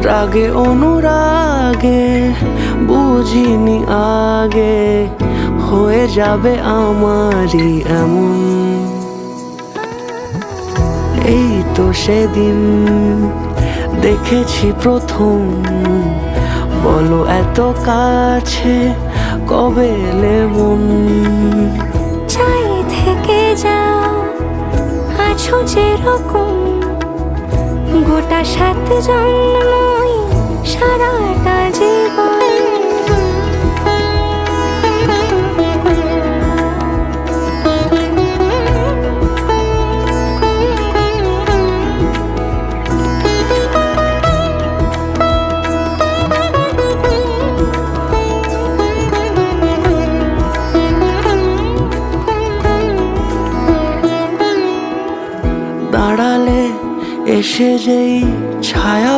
রাগে অনুরাগে বুঝিনি আগে হয়ে যাবে আমারই এমন। এই তো সেদিন দেখেছি প্রথম, বলো এত কাছে কবে এলে মন। চাই থেকে যাও আছো যেরকম, গোটা 7 জন্মই সারাটা জীবন। দাঁড়ালে এসে যেই ছায়া